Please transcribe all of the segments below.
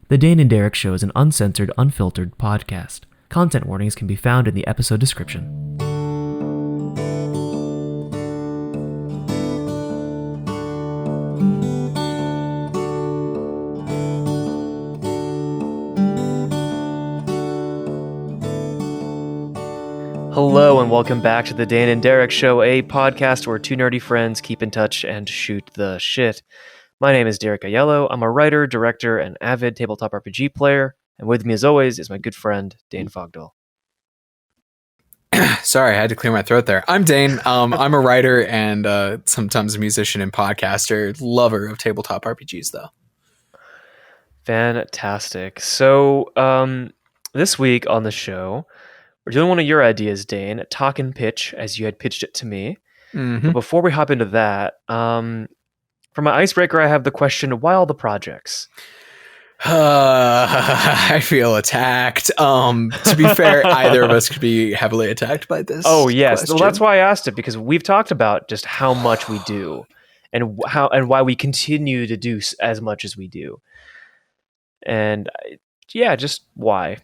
The Dane and Derek Show is an uncensored, unfiltered podcast. Content warnings can be found in the episode description. Hello and welcome back to the Dane and Derek Show, a podcast where two nerdy friends keep in touch and shoot the shit. My name is Benig-Aiello. I'm a writer, director, and avid tabletop RPG player. And with me, as always, is my good friend, Dane Fogdall. Sorry, I had to clear my throat there. I'm Dane. I'm a writer and sometimes a musician and podcaster. Lover of tabletop RPGs, though. Fantastic. So, this week on the show, we're doing one of your ideas, Dane, talk and pitch, as you had pitched it to me. Mm-hmm. But before we hop into that, for my icebreaker, I have the question, why all the projects? I feel attacked. To be fair, either of us could be heavily attacked by this. Oh, yes. question. Well, that's why I asked it, because we've talked about just how much we do and why we continue to do as much as we do. And yeah, just why.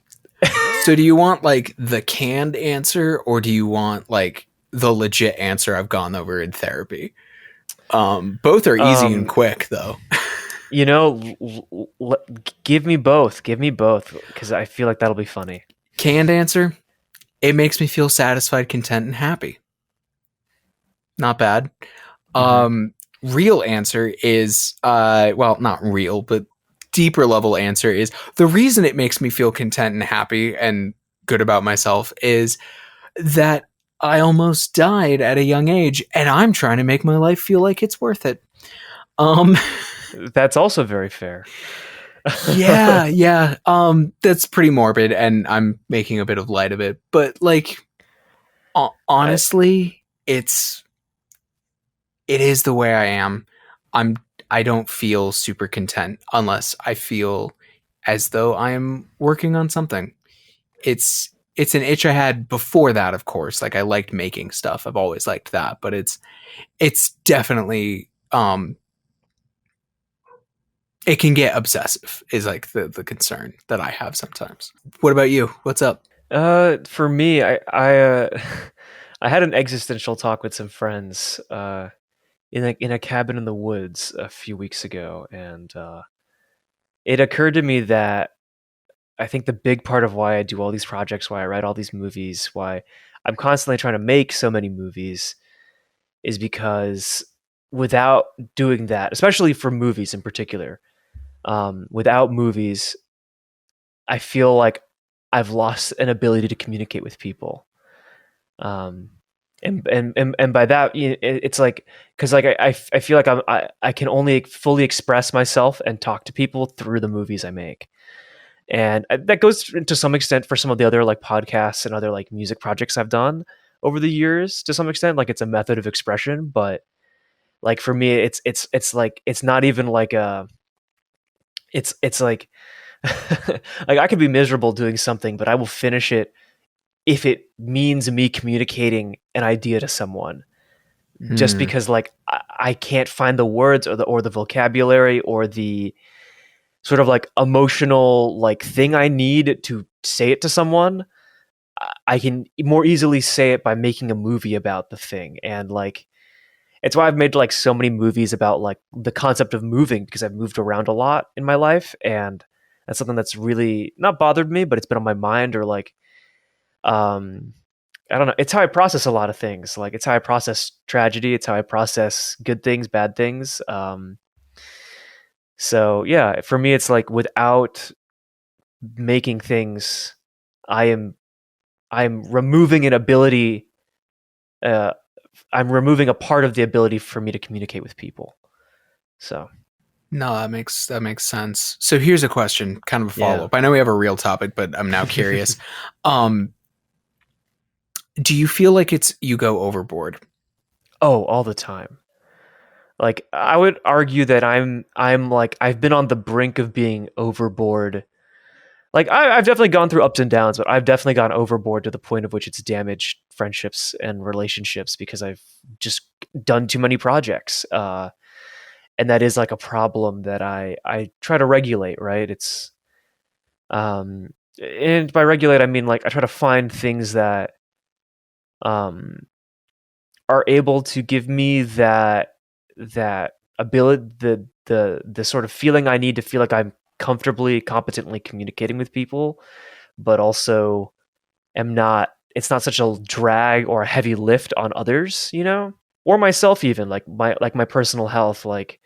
So do you want like the canned answer, or do you want like the legit answer I've gone over in therapy? Both are easy and quick, though. You know, give me both. Give me both, because I feel like that'll be funny. Canned answer, it makes me feel satisfied, content, and happy. Not bad. Real answer is, well, not real, but deeper level answer is, the reason it makes me feel content and happy and good about myself is that I almost died at a young age, and I'm trying to make my life feel like it's worth it. That's also very fair. Yeah. That's pretty morbid, and I'm making a bit of light of it. But like, honestly, it is the way I am. I don't feel super content unless I feel as though I am working on something. It's an itch I had before that, of course. Like, I liked making stuff. I've always liked that, but it's definitely it can get obsessive is like the concern that I have sometimes. What about you? What's up? For me, I I had an existential talk with some friends in a cabin in the woods a few weeks ago, and it occurred to me that I think the big part of why I do all these projects, why I write all these movies, why I'm constantly trying to make so many movies, is because without doing that, especially for movies in particular, without movies, I feel like I've lost an ability to communicate with people. And by that, it's like, because like I feel like I can only fully express myself and talk to people through the movies I make. And that goes to some extent for some of the other like podcasts and other like music projects I've done over the years. To some extent, like, it's a method of expression, but like for me, it's like, it's not even like it's like like, I could be miserable doing something, but I will finish it if it means me communicating an idea to someone. Just because like I can't find the words or the vocabulary or the sort of like emotional like thing I need to say it to someone. I can more easily say it by making a movie about the thing. And like, it's why I've made like so many movies about like the concept of moving, because I've moved around a lot in my life, and that's something that's really not bothered me, but it's been on my mind. Or like, I don't know, it's how I process a lot of things. Like, it's how I process tragedy, it's how I process good things, bad things. So yeah, for me, it's like, without making things, I'm removing an ability. I'm removing a part of the ability for me to communicate with people. So No, that makes sense. So here's a question, kind of a follow up. I know we have a real topic, but I'm now curious. Do you feel like you go overboard? Oh, all the time. Like, I would argue that I'm like, I've been on the brink of being overboard. Like, I've definitely gone through ups and downs, but I've definitely gone overboard to the point of which it's damaged friendships and relationships, because I've just done too many projects. And that is like a problem that I try to regulate, right? It's And by regulate, I mean like I try to find things that um, are able to give me that ability, the sort of feeling I need to feel like I'm comfortably, competently communicating with people, but also am not. It's not such a drag or a heavy lift on others, or myself even like my personal health. Like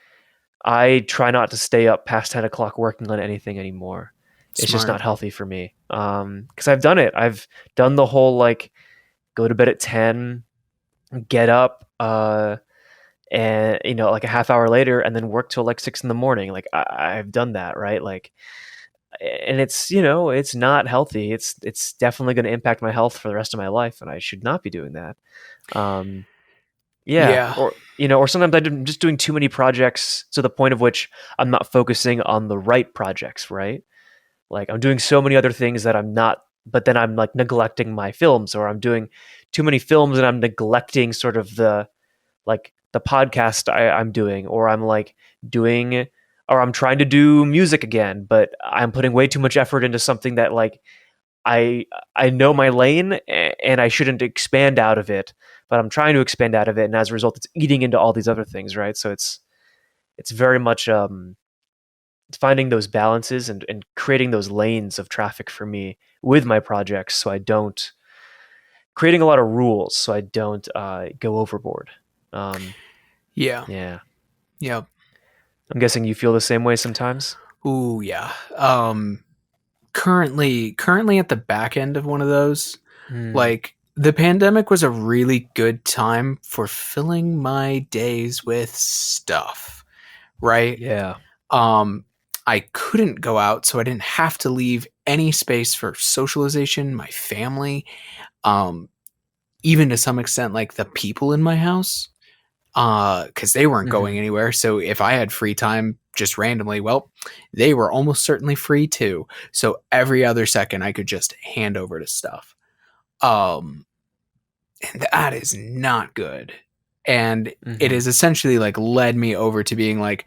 I try not to stay up past 10 o'clock working on anything anymore. It's just Smart. not healthy for me. Because I've done it. I've done the whole like go to bed at 10, get up, and like a half hour later, and then work till like 6 in the morning. Like I've done that, right? Like, and it's not healthy. It's definitely going to impact my health for the rest of my life, and I should not be doing that. Um, yeah, Yeah. or sometimes I'm just doing too many projects to the point of which I'm not focusing on the right projects, right? Like I'm doing so many other things that I'm not, but then I'm like neglecting my films, or I'm doing too many films and I'm neglecting sort of the podcast I'm doing, or I'm like doing, or I'm trying to do music again, but I'm putting way too much effort into something that like I I know my lane and I shouldn't expand out of it, but I'm trying to expand out of it, and as a result, it's eating into all these other things, right? So it's very much it's finding those balances and creating those lanes of traffic for me with my projects, so I don't creating a lot of rules, so I don't go overboard. Um, Yeah. yeah, Yeah. I'm guessing you feel the same way sometimes. Ooh, yeah. Currently at the back end of one of those. Mm, Like the pandemic was a really good time for filling my days with stuff, right? yeah. Um I couldn't go out, so I didn't have to leave any space for socialization, my family, um even to some extent like the people in my house, cuz they weren't going Hmm. anywhere. So if I had free time just randomly, well, they were almost certainly free too. So every other second I could just hand over to stuff. Um and that is not good. And it Hmm. has essentially like led me over to being like,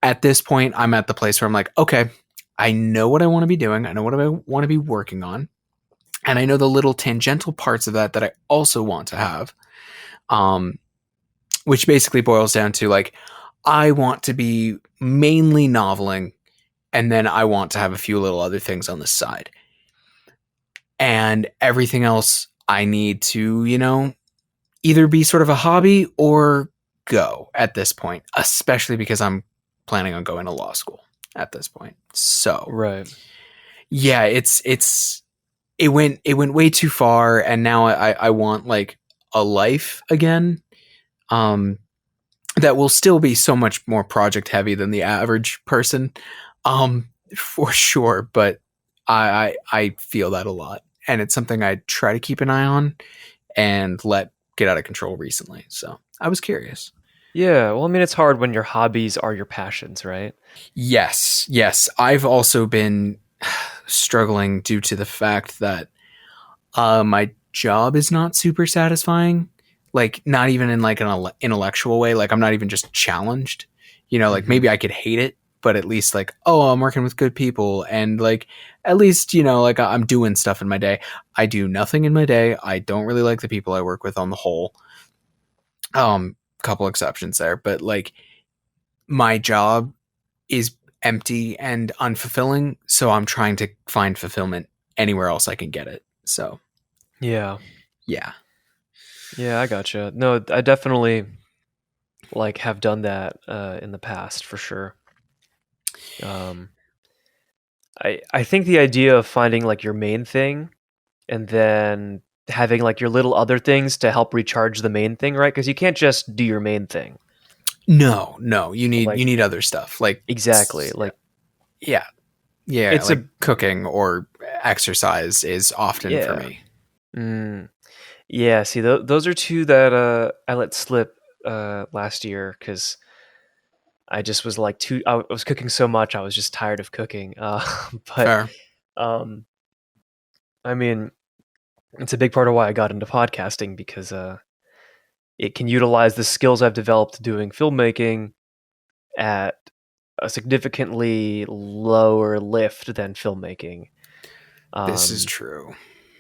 at this point, I'm at the place where I'm like, okay, I know what I want to be doing. I know what I want to be working on. And I know the little tangential parts of that that I also want to have. Um, which basically boils down to like, I want to be mainly noveling, and then I want to have a few little other things on the side. And everything else I need to, either be sort of a hobby or go at this point, especially because I'm planning on going to law school at this point. So Right. yeah, it went way too far, and now I want like a life again. Um, that will still be so much more project heavy than the average person, for sure. But I feel that a lot, and it's something I try to keep an eye on and let get out of control recently. So I was curious. Yeah. Well, I mean, it's hard when your hobbies are your passions, right? Yes, yes. I've also been struggling due to the fact that my job is not super satisfying. Like, not even in like an intellectual way. Like, I'm not even just challenged. Like Hmm. maybe I could hate it, but at least like, oh, I'm working with good people, and like at least like I'm doing stuff in my day. I do nothing in my day. I don't really like the people I work with on the whole. Couple exceptions there, but like my job is empty and unfulfilling, so I'm trying to find fulfillment anywhere else I can get it. So, Yeah. yeah. Yeah. I gotcha. No, I definitely like have done that in the past for sure. Um, I think the idea of finding like your main thing and then having like your little other things to help recharge the main thing, right? Because you can't just do your main thing. No, no, you need Like you need other stuff. Like exactly. Like yeah. Yeah, it's a like cooking or exercise is often for yeah. me. Mm, yeah. See, those are two that I let slip last year because I just was like too. I was cooking so much. I was just tired of cooking. But Fair. um, I mean, it's a big part of why I got into podcasting because it can utilize the skills I've developed doing filmmaking at a significantly lower lift than filmmaking. This is Um, true.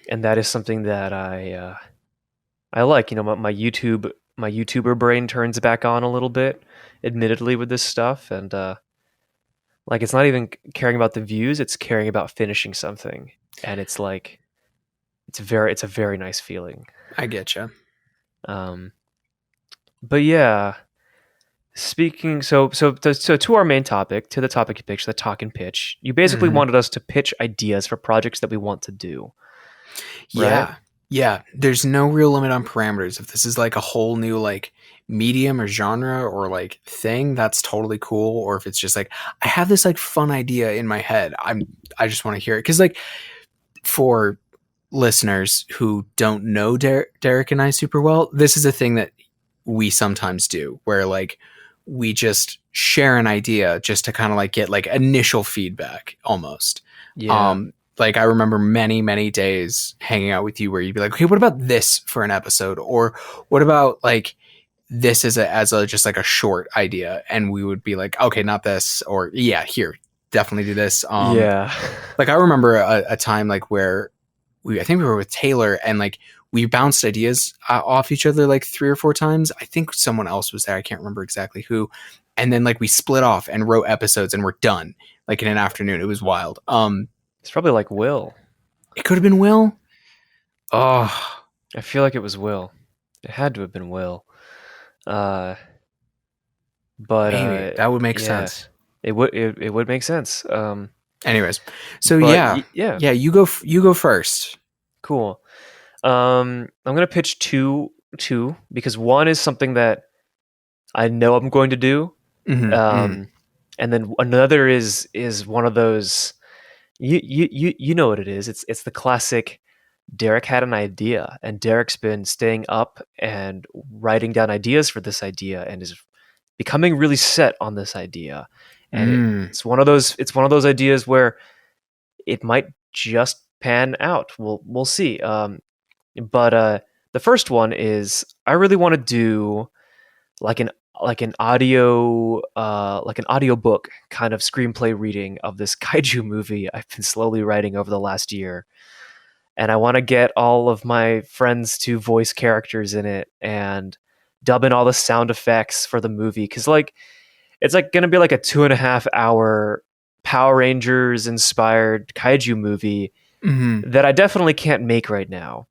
and that is something that I like. You know, my YouTuber brain turns back on a little bit, admittedly, with this stuff, and like it's not even caring about the views; it's caring about finishing something, and it's like it's a very nice feeling. I get you. Um, but yeah, speaking so to our main topic, to the topic you pitched, the talk and pitch. You basically Hmm. wanted us to pitch ideas for projects that we want to do, right? Yeah. Yeah. There's no real limit on parameters. If this is like a whole new like medium or genre or like thing, that's totally cool. Or if it's just like, I have this like fun idea in my head. I just want to hear it. Cause like for listeners who don't know Derek and I super well, this is a thing that we sometimes do where like we just share an idea just to kind of like get like initial feedback almost. Yeah, Like I remember many days hanging out with you where you'd be like, okay, what about this for an episode? Or what about like this as a just like a short idea? And we would be like, okay, not this, or yeah, here, definitely do this. yeah, Like I remember a time like where I think we were with Taylor and like we bounced ideas off each other like 3 or 4 times. I think someone else was there. I can't remember exactly who. And then like we split off and wrote episodes and we're done like in an afternoon. It was wild. it's probably like Will. It could have been Will. Oh, I feel like it was Will. It had to have been Will. Uh, but maybe that would make yeah, sense. it would make sense. Anyways, so But yeah, yeah, yeah, you go first. cool. I'm gonna pitch two because one is something that I know I'm going to do. Mm-hmm. Um, and then another is one of those you know what it is. It's the classic. Derek had an idea, and Derek's been staying up and writing down ideas for this idea, and is becoming really set on this idea. And Mm. it's one of those ideas where it might just pan out. We'll see. But the first one is I really want to do like an like an audio book kind of screenplay reading of this kaiju movie I've been slowly writing over the last year. And I want to get all of my friends to voice characters in it and dub in all the sound effects for the movie, because like it's like gonna be like a 2.5 hour Power Rangers inspired kaiju movie Hmm. that I definitely can't make right now.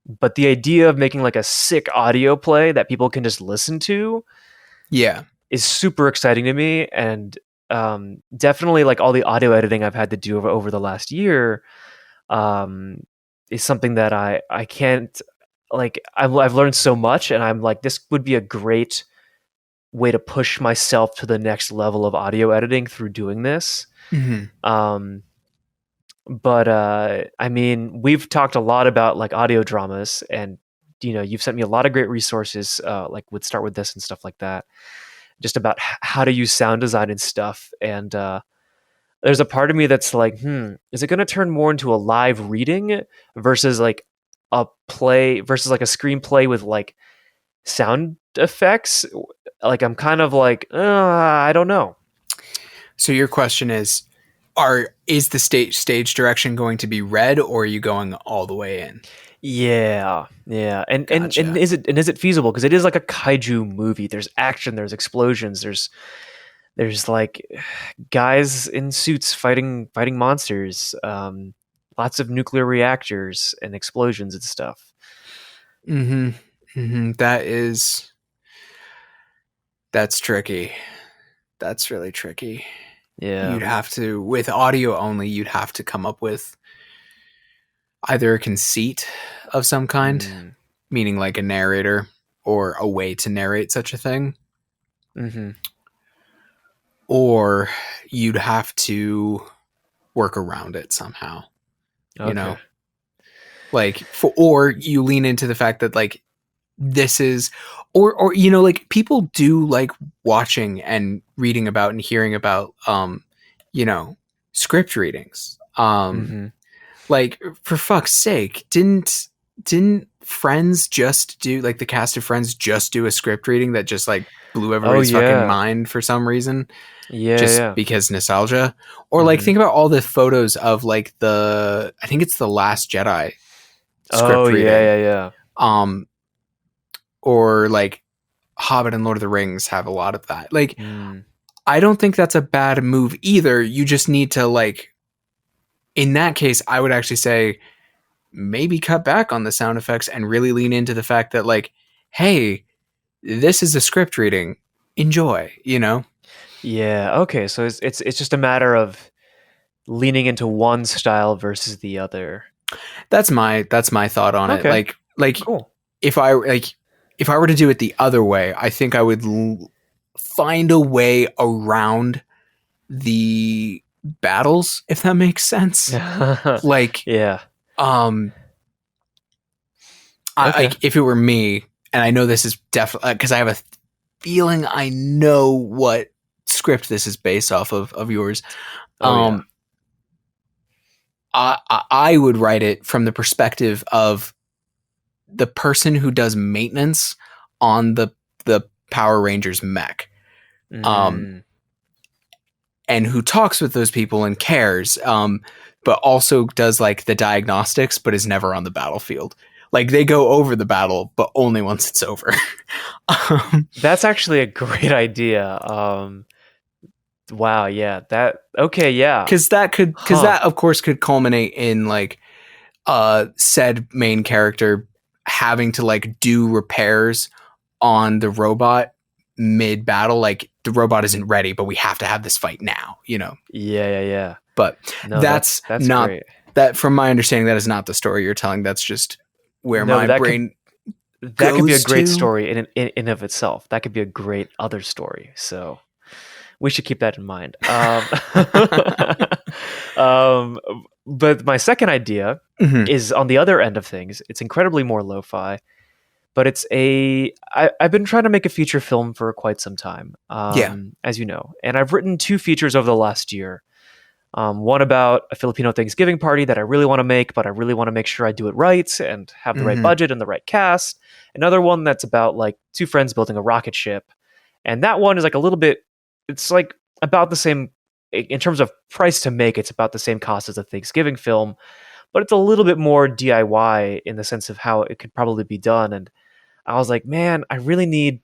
But the idea of making like a sick audio play that people can just listen to Yeah. is super exciting to me. And definitely like all the audio editing I've had to do over the last year um, is something that I can't like. I've learned so much, and I'm like, this would be a great way to push myself to the next level of audio editing through doing this. Hmm. Um, but I mean, we've talked a lot about like audio dramas, and you know, you've sent me a lot of great resources, like with Start With This and stuff like that, just about how to use sound design and stuff. And there's a part of me that's like, is it going to turn more into a live reading versus like a play versus like a screenplay with like sound effects? Like, I'm kind of like, I don't know. So your question is the stage direction going to be read or are you going all the way in? Yeah, yeah, and Gotcha. is it feasible? Because it is like a kaiju movie. There's action, there's explosions, there's like guys in suits fighting monsters. Lots of nuclear reactors and explosions and stuff. Mm-hmm. Mm-hmm. That's tricky. That's really tricky. Yeah. You'd have to, with audio only, you'd have to come up with either a conceit of some kind, Mm. meaning like a narrator or a way to narrate such a thing, Mm-hmm. or you'd have to work around it somehow, you Okay. know? Like or you lean into the fact that like this is or you know like people do like watching and reading about and hearing about you know script readings Mm-hmm. like for fuck's sake didn't didn't Friends just do, like, the cast of Friends just do a script reading that just like blew Oh everybody's fucking yeah, mind for some reason, yeah, just yeah. because nostalgia? Or like Hmm. think about all the photos of like I think it's the Last Jedi Oh script yeah, reading, yeah, yeah. um, or like Hobbit and Lord of the Rings have a lot of that. Like, Mm. I don't think that's a bad move either. You just need to, like, in that case, I would actually say maybe cut back on the sound effects and really lean into the fact that, like, hey, this is a script reading. Enjoy, you know? Yeah. Okay. So it's just a matter of leaning into one style versus the other. That's my thought on it. Okay. Like Cool. if I like if I were to do it the other way, I think I would find a way around the battles, if that makes sense. Like, Yeah. um, Okay. like if it were me, and I know this is definitely because I have a feeling I know what script this is based off of yours. Oh yeah. Um, I would write it from the perspective of the person who does maintenance on the Power Rangers mech. Um, Mm. and who talks with those people and cares, but also does like the diagnostics, but is never on the battlefield. Like they go over the battle, but only once it's over. That's actually a great idea. Wow. Yeah. That. Okay. Yeah. Because Huh. that of course could culminate in like said main character having to like do repairs on the robot mid battle. Like the robot isn't ready, but we have to have this fight now, you know. Yeah. Yeah. Yeah. But No. that's That's not great. that, from my understanding, that is not the story you're telling. That's just where No, my but brain that could be a goes great to. story in of itself. That could be a great other story. So we should keep that in mind. Um, but my second idea Mhm. is on the other end of things. It's incredibly more lo-fi, but I've been trying to make a feature film for quite some time, Yeah. as you know, and I've written two features over the last year. One about a Filipino Thanksgiving party that I really want to make, but I really want to make sure I do it right and have the right Hmm. budget and the right cast. Another one that's about like two friends building a rocket ship, and that one is like a little bit. It's like about the same in terms of price to make. It's about the same cost as a Thanksgiving film, but it's a little bit more DIY in the sense of how it could probably be done. And I was like, man, I really need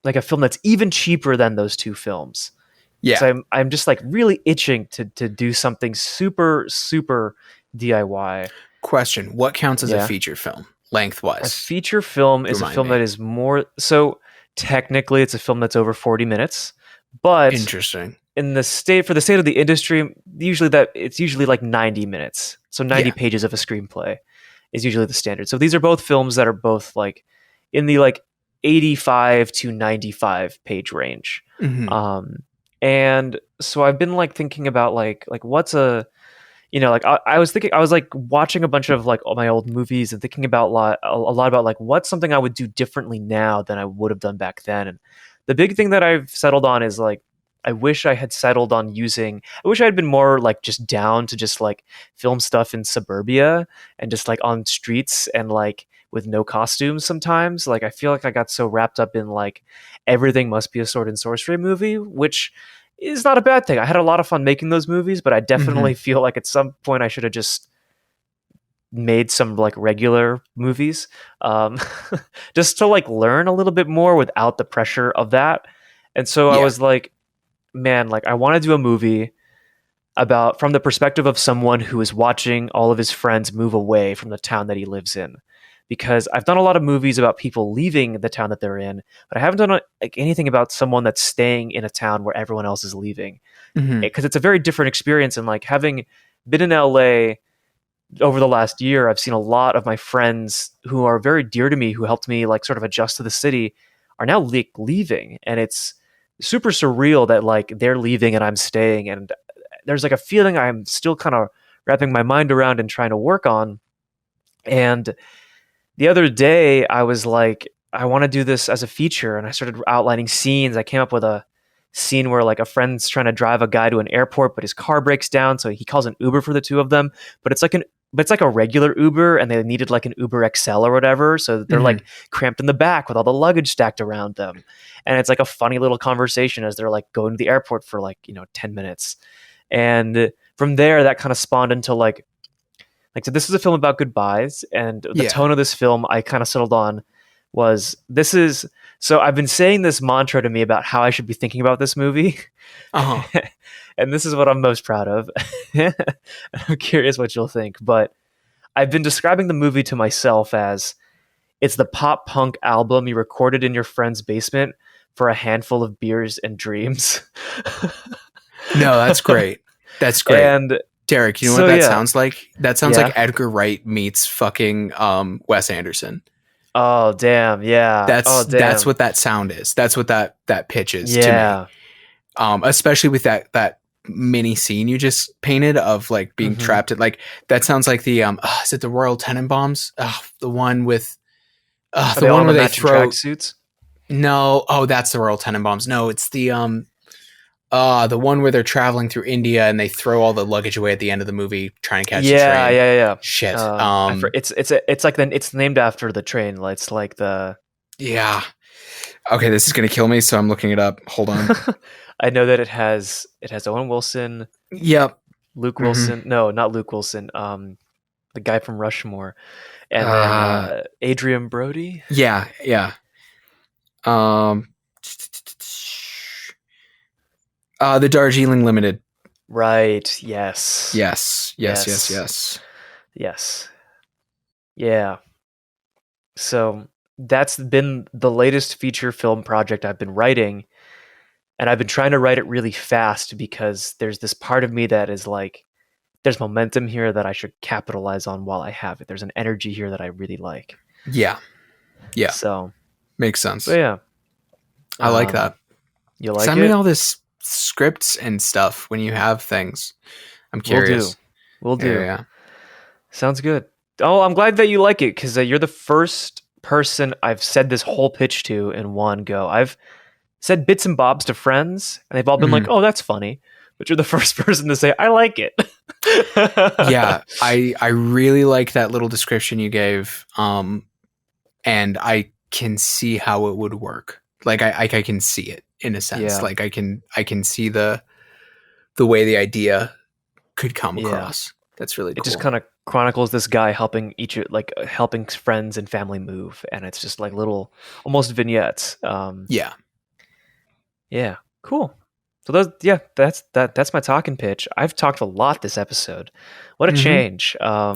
like a film that's even cheaper than those two films because Yeah. I'm just like really itching to do something super DIY. Question: what counts as a Yeah, feature film a lengthwise? feature film is a Remind film me. that is more so technically it's a film that's over 40 minutes, but Interesting. in the state of the industry, usually like 90 minutes. So 90 Yeah. pages of a screenplay is usually the standard. So these are both films that are both like in the like 85 to 95 page range. Hmm. Um and so I've been like thinking about like what's a like I was thinking I was like watching a bunch of like all my old movies and thinking about a lot about like what's something I would do differently now than I would have done back then. And the big thing that I've settled on is like I wish I had settled on using I wish I had been more like just down to just like film stuff in suburbia and just like on streets and like with no costumes sometimes. Like I feel like I got so wrapped up in like everything must be a sword and sorcery movie, which is not a bad thing. I had a lot of fun making those movies, but I definitely Hmm. feel like at some point I should have just made some like regular movies, um, just to like learn a little bit more without the pressure of that. And so I Yeah. was like, man, like I want to do a movie about from the perspective of someone who is watching all of his friends move away from the town that he lives in. Because I've done a lot of movies about people leaving the town that they're in, but I haven't done like anything about someone that's staying in a town where everyone else is leaving. Hmm. Because it's a very different experience. And like having been in LA over the last year, I've seen a lot of my friends who are very dear to me, who helped me like sort of adjust to the city, are now like leaving, and it's super surreal that like they're leaving and I'm staying, and there's like a feeling I'm still kind of wrapping my mind around and trying to work on. And the other day, I was like, I want to do this as a feature, and I started outlining scenes. I came up with a scene where like a friend's trying to drive a guy to an airport, but his car breaks down, so he calls an Uber for the two of them. But it's like a regular Uber, and they needed like an Uber XL or whatever, so they're Mhm. like cramped in the back with all the luggage stacked around them, and it's like a funny little conversation as they're like going to the airport for like 10 minutes, and from there that kind of spawned into so this is a film about goodbyes, and the Yeah. tone of this film I kind of settled on was this is so I've been saying this mantra to me about how I should be thinking about this movie. Uh-huh. And this is what I'm most proud of. I'm curious what you'll think, but I've been describing the movie to myself as it's the pop punk album you recorded in your friend's basement for a handful of beers and dreams. No, that's great. That's great. And Derek, you know so what that yeah. sounds like? That sounds Yeah. like Edgar Wright meets fucking Wes Anderson. Oh damn, yeah. That's Damn. that's what that sound is. That's what that pitch is Yeah. to me. Especially with that mini scene you just painted of like being trapped at like that sounds like the is it the Royal Tenenbaums? The one with Are the they all one in the where they matching throw tracksuits? No, oh that's the Royal Tenenbaums. No, it's the one where they're traveling through India and they throw all the luggage away at the end of the movie trying to catch the train. Yeah. Shit. It's named after the train. It's like the Yeah. Okay, this is gonna kill me, so I'm looking it up. Hold on. I know that it has Owen Wilson, Yep. Luke Mhm. Wilson. No, not Luke Wilson. The guy from Rushmore, and then Adrian Brody. Yeah. The Darjeeling Limited. Right. Yes. Yes. Yeah. So that's been the latest feature film project I've been writing, and I've been trying to write it really fast because there's this part of me that is like, there's momentum here that I should capitalize on while I have it. There's an energy here that I really like. Yeah. So Makes sense. but yeah. I like that. You like Send it? me all this scripts and stuff when you have things. I'm curious. We'll do. Yeah. Sounds good. Oh, I'm glad that you like it because you're the first person I've said this whole pitch to in one go. I've said bits and bobs to friends, and they've all been like, "Oh, that's funny," but you're the first person to say, "I like it." Yeah, I really like that little description you gave, and I can see how it would work. Like I can see it in a sense. Yeah. Like I can see the way the idea could come across. That's really cool. It just kind of chronicles this guy helping helping friends and family move, and it's just like little, almost vignettes. Yeah, cool. So that's my talking pitch. I've talked a lot this episode. What a change. Well,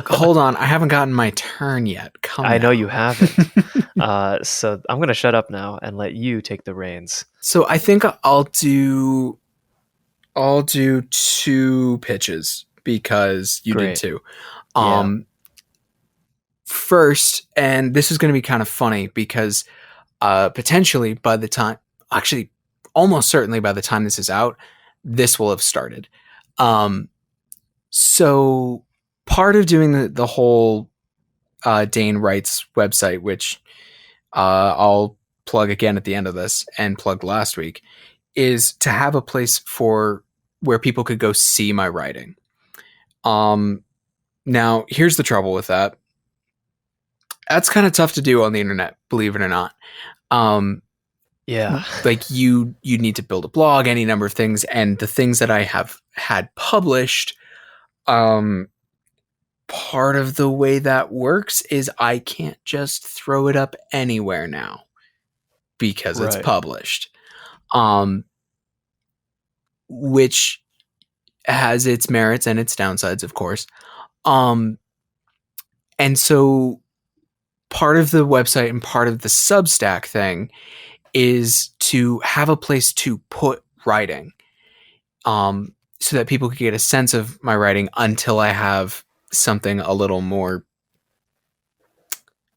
hold on. I haven't gotten my turn yet. I know you haven't. So I'm going to shut up now and let you take the reins. So I think I'll do 2 pitches because you did too. First, and this is going to be kind of funny because potentially by the time, actually almost certainly by the time this is out, this will have started. So part of doing the whole Dane Wrights website, which I'll plug again at the end of this and plugged last week, is to have a place for where people could go see my writing. Now here's the trouble with that. That's kind of tough to do on the internet, believe it or not. Like you need to build a blog, any number of things, and the things that I have had published, part of the way that works is I can't just throw it up anywhere now because it's published. Which has its merits and its downsides, of course. And so part of the website and part of the Substack thing is to have a place to put writing, so that people could get a sense of my writing until I have something a little more,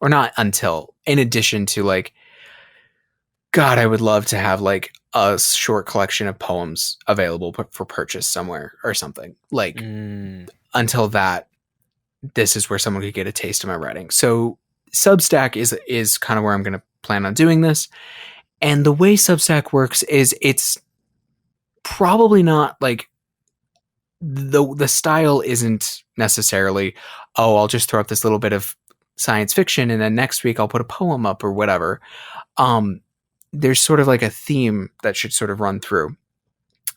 or not until, in addition to like, God, I would love to have like a short collection of poems available for purchase somewhere or something. Like until that, this is where someone could get a taste of my writing. So Substack is kind of where I'm going to plan on doing this. And the way Substack works is it's probably not like the style isn't necessarily, oh, I'll just throw up this little bit of science fiction and then next week I'll put a poem up or whatever. There's sort of like a theme that should sort of run through.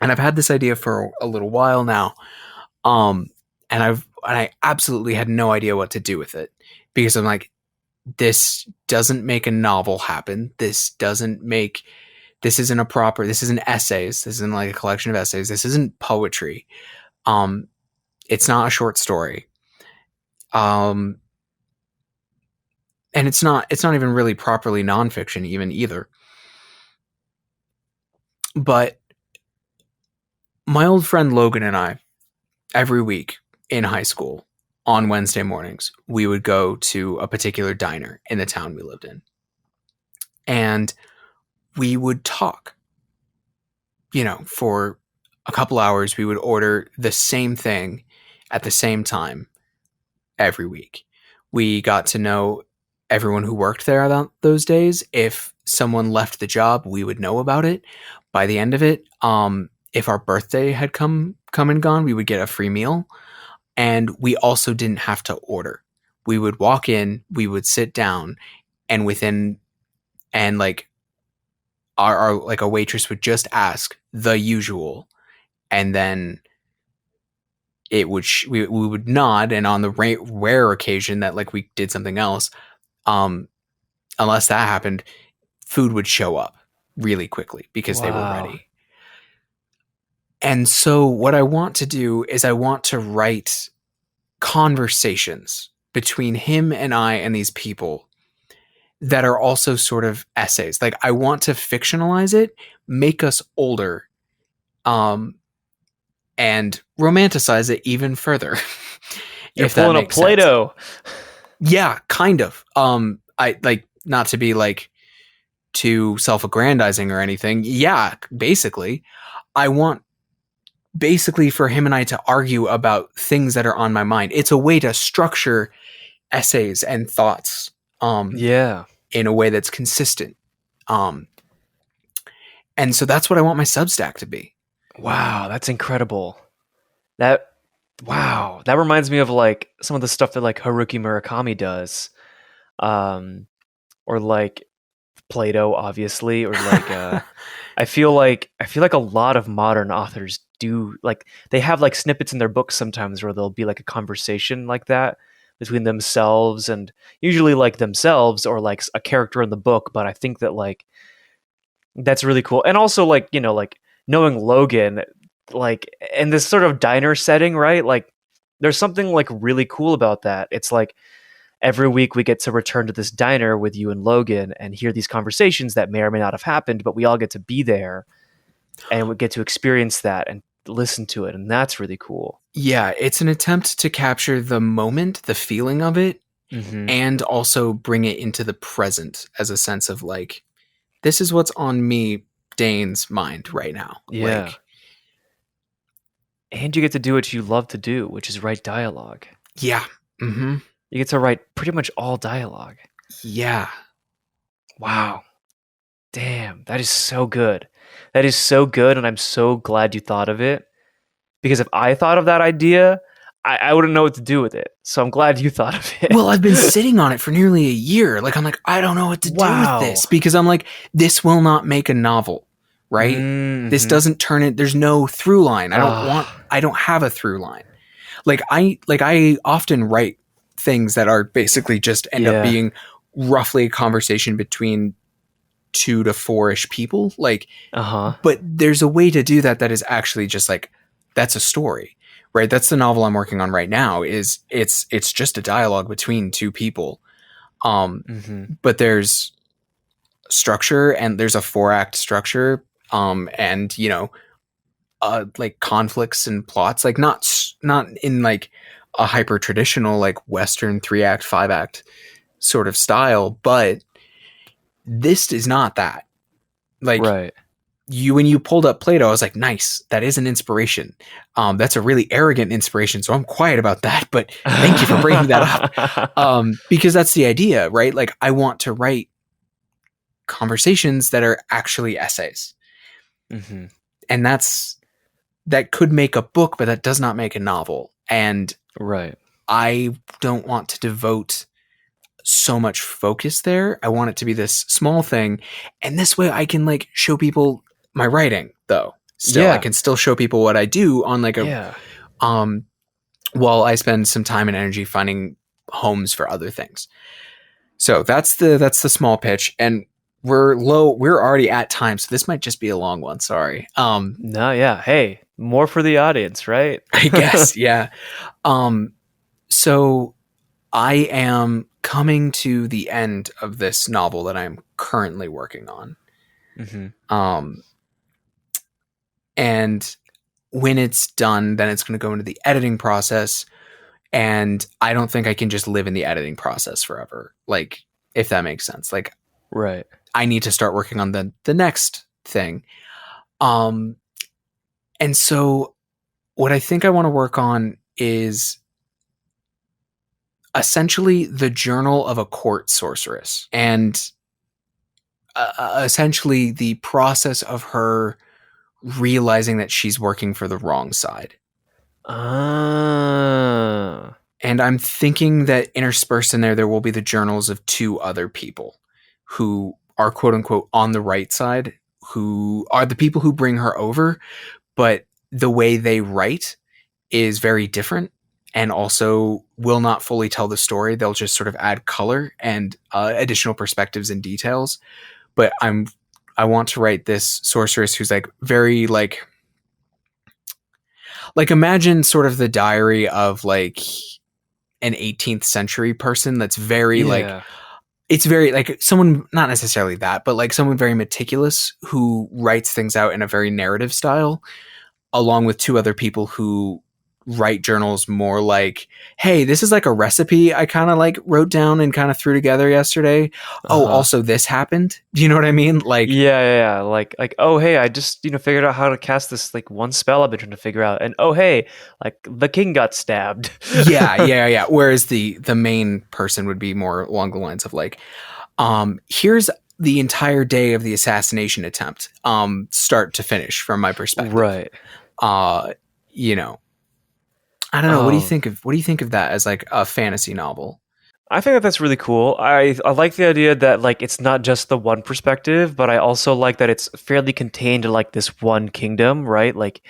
And I've had this idea for a little while now. And I absolutely had no idea what to do with it because I'm like, this doesn't make a novel happen. This isn't essays. This isn't like a collection of essays. This isn't poetry. It's not a short story. And it's not even really properly nonfiction even either. But my old friend Logan and I, every week in high school on Wednesday mornings, we would go to a particular diner in the town we lived in. And we would talk, for a couple hours. We would order the same thing at the same time every week. We got to know everyone who worked there about those days. If someone left the job, we would know about it. By the end of it, if our birthday had come and gone, we would get a free meal. And we also didn't have to order. We would walk in, we would sit down, and our like a waitress would just ask the usual, and then we would nod, and on the rare occasion that like we did something else, unless that happened, food would show up really quickly because they were Wow. ready. And so what I want to do is I want to write conversations between him and I and these people that are also sort of essays. Like I want to fictionalize it, make us older, and romanticize it even further. You're if that pulling up makes sense. Plato. Yeah, kind of. I like not to be like too self-aggrandizing or anything. Yeah, basically, I want basically for him and I to argue about things that are on my mind. It's a way to structure essays and thoughts Yeah. in a way that's consistent. And so that's what I want my Substack to be. Wow, that's incredible. That reminds me of like some of the stuff that like Haruki Murakami does. Or like Plato, obviously, or like I feel like a lot of modern authors do, like they have like snippets in their books sometimes where there'll be like a conversation like that between themselves, and usually like themselves or like a character in the book. But I think that like that's really cool. And also like, like knowing Logan, like in this sort of diner setting, right? Like there's something like really cool about that. It's like every week we get to return to this diner with you and Logan and hear these conversations that may or may not have happened, but we all get to be there and we get to experience that and listen to it. And that's really cool. Yeah, it's an attempt to capture the moment, the feeling of it, and also bring it into the present as a sense of like, this is what's on me, Dane's mind right now. Yeah. Like, and you get to do what you love to do, which is write dialogue. yeah. Mm-hmm. You get to write pretty much all dialogue. Yeah. Wow. Damn, that is so good. That is so good, and I'm so glad you thought of it. Because if I thought of that idea, I wouldn't know what to do with it. So I'm glad you thought of it. Well, I've been sitting on it for nearly a year. Like, I'm like, I don't know what to do with this. Because I'm like, this will not make a novel, right? Mm-hmm. This doesn't turn it. There's no through line. I don't have a through line. Like I often write things that are basically just end up being roughly a conversation between 2 to 4-ish people. Like, but there's a way to do that is actually just like, that's a story, right? That's the novel I'm working on right now. Is it's just a dialogue between 2 people. But there's structure and there's a 4-act structure. And like conflicts and plots, like not in like a hyper traditional like Western 3-act, 5-act sort of style, but this is not that. Like, right. When you pulled up Plato, I was like, nice, that is an inspiration. That's a really arrogant inspiration, so I'm quiet about that, but thank you for bringing that up. Because that's the idea, right? Like, I want to write conversations that are actually essays. Mm-hmm. And that could make a book, but that does not make a novel. And Right. I don't want to devote so much focus there. I want it to be this small thing. And this way I can like show people my writing though. Still, I Yeah. can still show people what I do on like a, Yeah. while I spend some time and energy finding homes for other things. So that's the small pitch. And we're already at time. So this might just be a long one. Sorry. No, yeah. Hey, more for the audience, right? I guess. Yeah. So I am coming to the end of this novel that I'm currently working on. Mm-hmm. And when it's done, then it's going to go into the editing process. And I don't think I can just live in the editing process forever. Like, if that makes sense. Like, Right. I need to start working on the next thing. And so what I think I want to work on is essentially the journal of a court sorceress, and essentially the process of her realizing that she's working for the wrong side. Ah. And I'm thinking that interspersed in there will be the journals of two other people who are quote unquote on the right side, who are the people who bring her over, but the way they write is very different and also will not fully tell the story. They'll just sort of add color and additional perspectives and details. But I want to write this sorceress who's like very like imagine sort of the diary of like an 18th century person that's very like, Yeah. it's very like someone, not necessarily that, but like someone very meticulous who writes things out in a very narrative style, along with two other people who write journals more like, hey, this is like a recipe I kind of like wrote down and kind of threw together yesterday. Oh, Uh-huh. also this happened. Do you know what I mean? Like, Yeah. Like, oh, hey, I just, figured out how to cast this, like, one spell I've been trying to figure out. And, oh, hey, like, the king got stabbed. yeah. Whereas the main person would be more along the lines of like, here's the entire day of the assassination attempt, start to finish from my perspective. Right. You know, I don't know. What do you think of that as like a fantasy novel? I think that that's really cool. I like the idea that, like, it's not just the one perspective, but I also like that it's fairly contained to, like, this one kingdom, right? Like,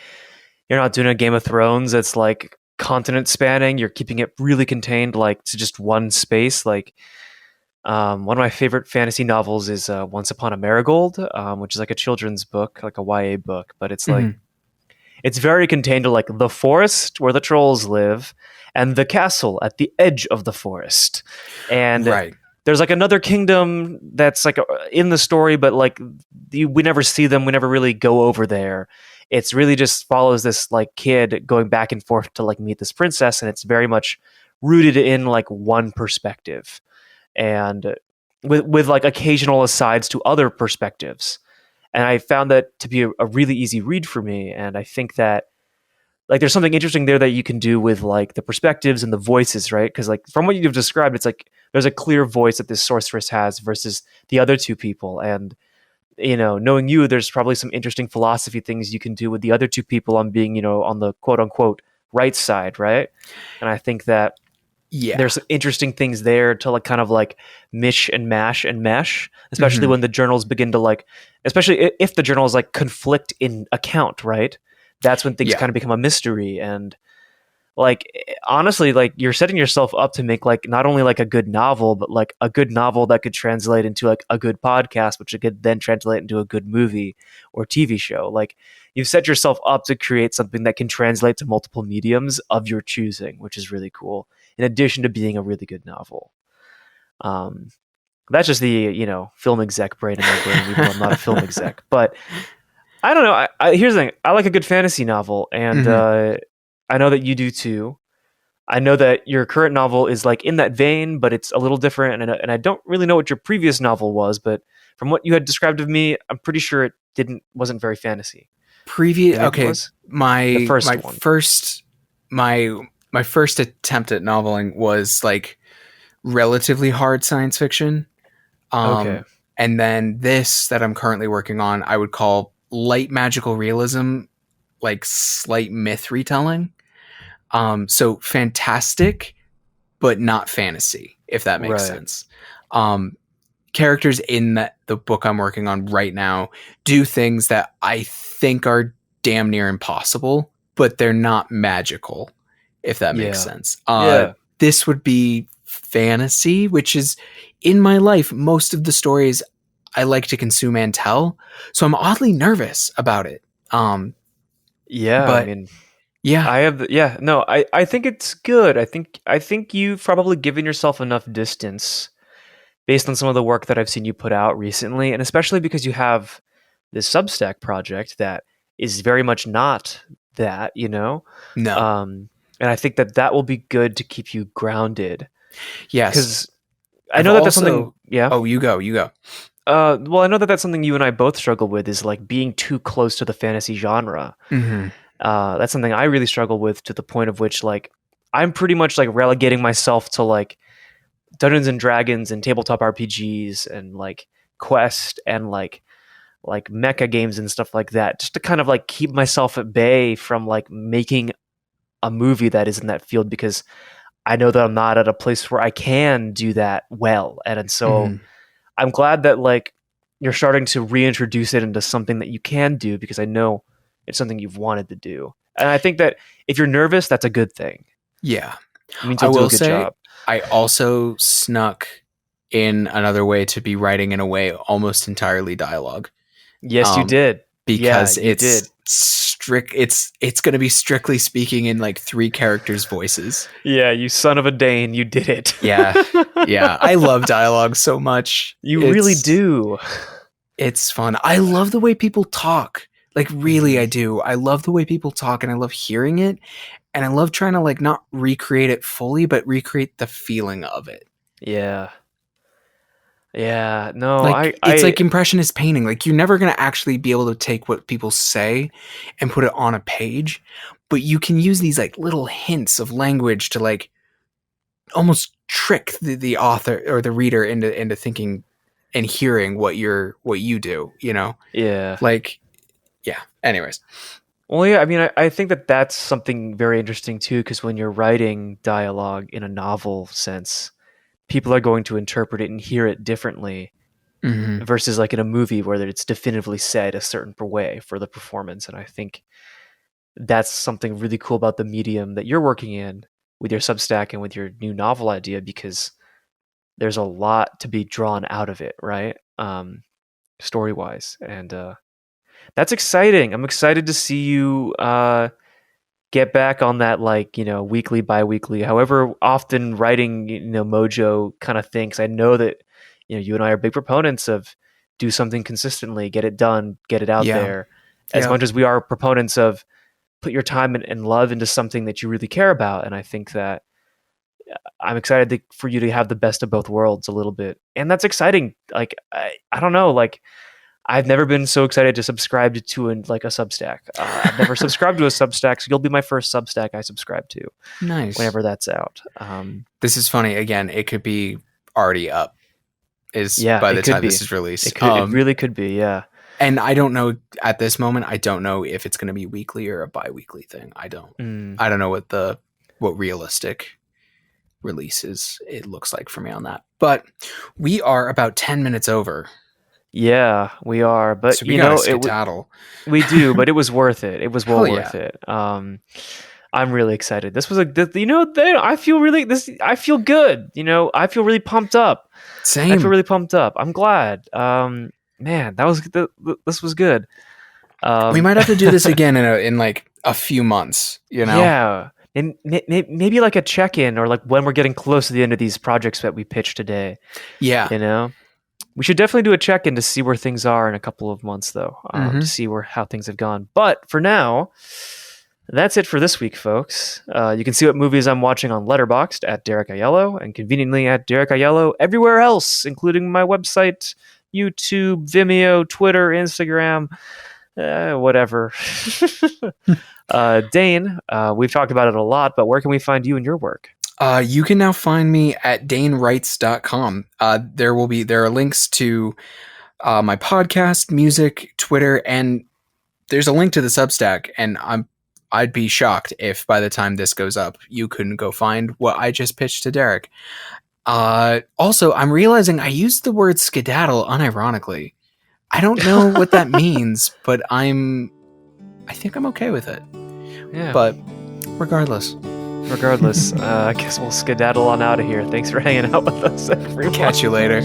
you're not doing a Game of Thrones that's, like, continent spanning. You're keeping it really contained, like, to just one space. Like, one of my favorite fantasy novels is Once Upon a Marigold, which is like a children's book, like a YA book, but it's like, Mm-hmm. it's very contained to like the forest where the trolls live and the castle at the edge of the forest. And Right. there's like another kingdom that's like in the story, but like we never see them. We never really go over there. It's really just follows this like kid going back and forth to like meet this princess. And it's very much rooted in like one perspective and with like occasional asides to other perspectives. And I found that to be a really easy read for me. And I think that like there's something interesting there that you can do with like the perspectives and the voices, right? Because like from what you've described, it's like there's a clear voice that this sorceress has versus the other two people. And knowing you, there's probably some interesting philosophy things you can do with the other two people on being, on the quote unquote right side, right? And I think that there's some interesting things there to like kind of like mish and mash and mesh, especially when the journals begin to like, especially if the journals like conflict in account, right? That's when things kind of become a mystery. And like, honestly, like you're setting yourself up to make like not only like a good novel, but like a good novel that could translate into like a good podcast, which could then translate into a good movie or TV show. Like you've set yourself up to create something that can translate to multiple mediums of your choosing, which is really cool. In addition to being a really good novel. That's just the, film exec brain in my brain, even though I'm not a film exec. But I don't know. Here's the thing. I like a good fantasy novel, and I know that you do too. I know that your current novel is like in that vein, but it's a little different. And I don't really know what your previous novel was, but from what you had described of me, I'm pretty sure it wasn't very fantasy. Okay, The first one. my first attempt at noveling was like relatively hard science fiction. Okay. And then this that I'm currently working on, I would call light magical realism, like slight myth retelling. So fantastic, but not fantasy, if that makes Right. sense. Um, Characters in the book I'm working on right now do things that I think are damn near impossible, but they're not magical, if that makes Yeah. sense. Yeah. This would be fantasy, which is in my life, most of the stories I like to consume and tell. So I'm oddly nervous about it. Yeah. I But mean, yeah, I have, yeah, no, I think it's good. I think you've probably given yourself enough distance based on some of the work that I've seen you put out recently, and especially because you have this Substack project that is very much not that, no, um, and I think that that will be good to keep you grounded yes. because I I've know that that's something. also, Yeah. oh, you go, you go. Well, I know that that's something you and I both struggle with is like being too close to the fantasy genre. Hmm. That's something I really struggle with to the point of which like I'm pretty much like relegating myself to like Dungeons and Dragons and tabletop RPGs and like Quest and like mecha games and stuff like that, just to kind of like keep myself at bay from like making a movie that is in that field because I know that I'm not at a place where I can do that well. And so Hmm. I'm glad that like you're starting to reintroduce it into something that you can do because I know it's something you've wanted to do. And I think that if you're nervous, that's a good thing. Yeah. It means I you'll do a will good say job. I also snuck in another way to be writing in a way almost entirely dialogue. Yes, you Um, did. Yeah, because you did. it's going to be strictly speaking in like three characters' voices. Yeah, you son of a Dane, you did it. Yeah. Yeah, I love dialogue so much. You really do. It's fun. I love the way people talk. Like really I Mhm. do. I love the way people talk and I love hearing it and I love trying to like not recreate it fully but recreate the feeling of it. Yeah. Yeah. No, Like it's like impressionist painting. Like you're never going to actually be able to take what people say and put it on a page, but you can use these like little hints of language to like almost trick the author or the reader into thinking and hearing what you do, you know? yeah. Like yeah. Anyways. Well, yeah, I mean, I think that that's something very interesting too, because when you're writing dialogue in a novel sense, people are going to interpret it and hear it differently Mhm. versus like in a movie where it's definitively said a certain way for the performance. And I think that's something really cool about the medium that you're working in with your Substack and with your new novel idea because there's a lot to be drawn out of it, right? Story wise, and that's exciting. I'm excited to see you get back on that like weekly, bi-weekly, however often writing mojo kind of thing. 'Cause I know that you and I are big proponents of do something consistently, get it done, get it out Yeah. there. As Yeah. much as we are proponents of put your time and love into something that you really care about, and I think that I'm excited for you to have the best of both worlds a little bit, and that's exciting. Like I don't know, like I've never been so excited to subscribe to like a Substack. I've never subscribed to a Substack, so you'll be my first Substack I subscribe to Nice. whenever that's out. This is funny. Again, it could be already up is Yeah, by it the could time be. this is released. It really could be. Yeah. And I don't know at this moment, I don't know if it's going to be weekly or a bi-weekly thing. Mm, I don't know what realistic releases it looks like for me on that. But we are about 10 minutes over. yeah, we are, but So we got to it skedaddle. we do, but it was worth it. It was well Hell yeah. worth it. I'm really excited. This was I feel really this. I feel good. I feel really pumped up. I feel Same. really pumped up. I'm glad. Man, this was good. We Um, might have to do this again in like a few months, you know? yeah, and maybe like a check-in or like when we're getting close to the end of these projects that we pitched today. Yeah. You know, we should definitely do a check-in to see where things are in a couple of months, though, to Mhm. see how things have gone. But for now, that's it for this week, folks. You can see what movies I'm watching on Letterboxd at Benig-Aiello and conveniently at Benig-Aiello everywhere else, including my website, YouTube, Vimeo, Twitter, Instagram, whatever. Dane, we've talked about it a lot, but where can we find you and your work? You can now find me at danewrites.com. There are links to my podcast, music, Twitter, and there's a link to the Substack. And I'd be shocked if by the time this goes up, you couldn't go find what I just pitched to Derek. Also, I'm realizing I used the word skedaddle unironically. I don't know what that means, but I think I'm okay with it. Yeah. But regardless, I guess we'll skedaddle on out of here. Thanks for hanging out with us, everyone. catch you later.